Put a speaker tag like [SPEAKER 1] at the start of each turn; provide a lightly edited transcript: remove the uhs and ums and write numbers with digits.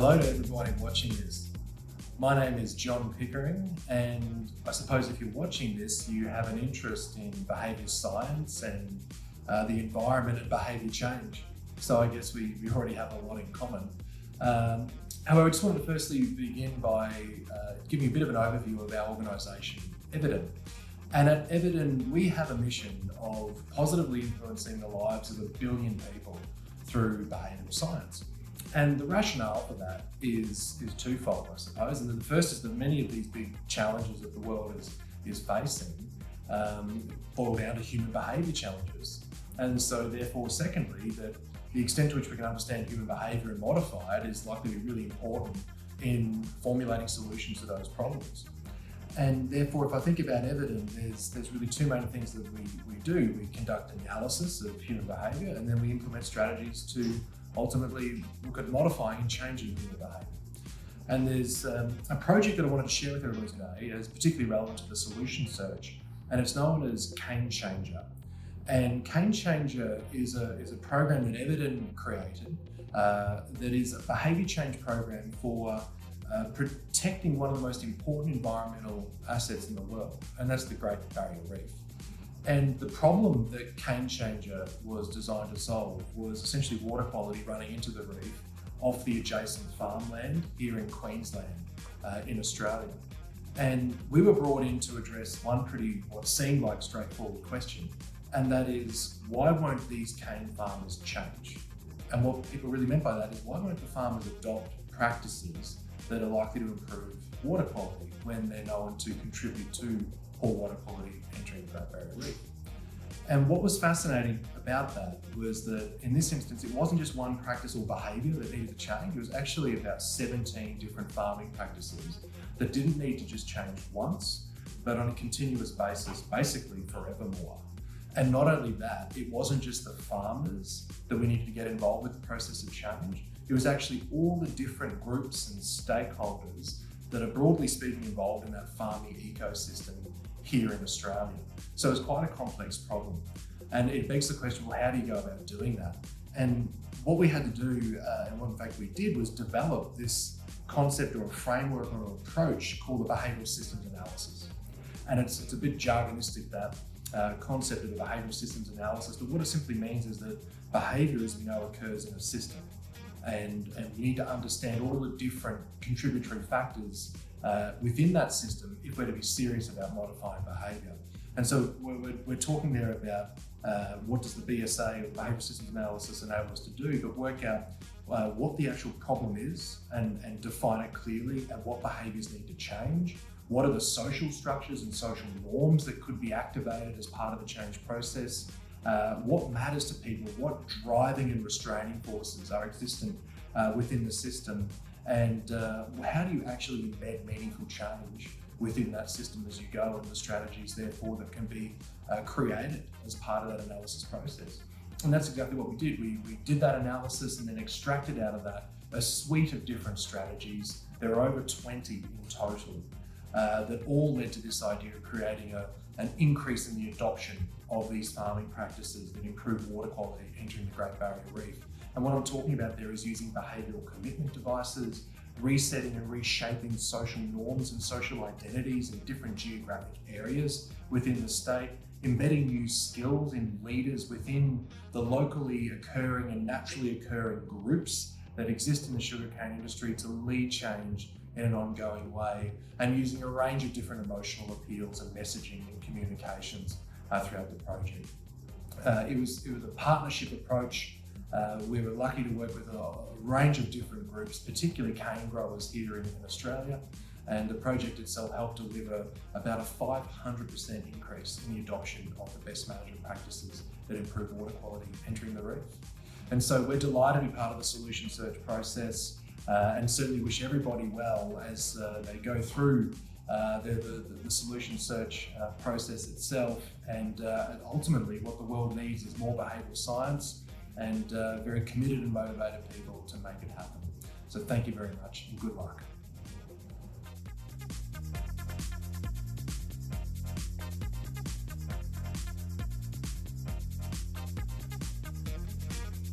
[SPEAKER 1] Hello to everybody watching this. My name is John Pickering, and I suppose if you're watching this, you have an interest in behaviour science and the environment and behaviour change. So I guess we already have a lot in common. However, I just wanted to firstly begin by giving a bit of an overview of our organisation, Evidn. And at Evidn, we have a mission of positively influencing the lives of 1 billion people through behavioural science. And the rationale for that is twofold, I suppose. And the first is that many of these big challenges that the world is facing boil down to human behaviour challenges. And so therefore, secondly, that the extent to which we can understand human behaviour and modify it is likely to be really important in formulating solutions to those problems. And therefore, if I think about Evidn, there's really two main things that we do. We conduct analysis of human behaviour, and then we implement strategies to ultimately look at modifying and changing human behaviour. And there's a project that I wanted to share with everybody today is particularly relevant to the solution search, and it's known as Cane Changer. And Cane Changer is a program that Evidn created that is a behaviour change program for protecting one of the most important environmental assets in the world, and that's the Great Barrier Reef. And the problem that Cane Changer was designed to solve was essentially water quality running into the reef off the adjacent farmland here in Queensland, in Australia. And we were brought in to address one what seemed like straightforward question, and that is, why won't these cane farmers change? And what people really meant by that is, why won't the farmers adopt practices that are likely to improve water quality when they're known to contribute to poor water quality entering the Great Barrier Reef? And what was fascinating about that was that in this instance, it wasn't just one practice or behaviour that needed to change. It was actually about 17 different farming practices that didn't need to just change once, but on a continuous basis, basically forevermore. And not only that, it wasn't just the farmers that we needed to get involved with the process of change. It was actually all the different groups and stakeholders that are broadly speaking involved in that farming ecosystem here in Australia. So it's quite a complex problem. And it begs the question, well, how do you go about doing that? And what we had to do, and what in fact we did, was develop this concept or a framework or an approach called the behavioural systems analysis. And it's a bit jargonistic, that concept of the behavioural systems analysis, but what it simply means is that behaviour, as we know, occurs in a system. And we need to understand all the different contributory factors within that system if we're to be serious about modifying behaviour. And so we're talking there about what does the BSA or Behavioural Systems Analysis enable us to do, but work out what the actual problem is and define it clearly, and what behaviours need to change. What are the social structures and social norms that could be activated as part of the change process? What matters to people? What driving and restraining forces are existent within the system? And how do you actually embed meaningful change within that system as you go, and the strategies therefore that can be created as part of that analysis process? And that's exactly what we did. We did that analysis and then extracted out of that a suite of different strategies. There are over 20 in total that all led to this idea of creating an increase in the adoption of these farming practices that improve water quality entering the Great Barrier Reef. And what I'm talking about there is using behavioural commitment devices, resetting and reshaping social norms and social identities in different geographic areas within the state, embedding new skills in leaders within the locally occurring and naturally occurring groups that exist in the sugarcane industry to lead change in an ongoing way, and using a range of different emotional appeals and messaging and communications throughout the project. It was a partnership approach. We were lucky to work with a range of different groups, particularly cane growers here in Australia, and the project itself helped deliver about a 500% increase in the adoption of the best management practices that improve water quality entering the reef. And so we're delighted to be part of the solution search process, and certainly wish everybody well as they go through the solution search process itself. And ultimately what the world needs is more behavioural science and very committed and motivated people to make it happen. So thank you very much and good luck.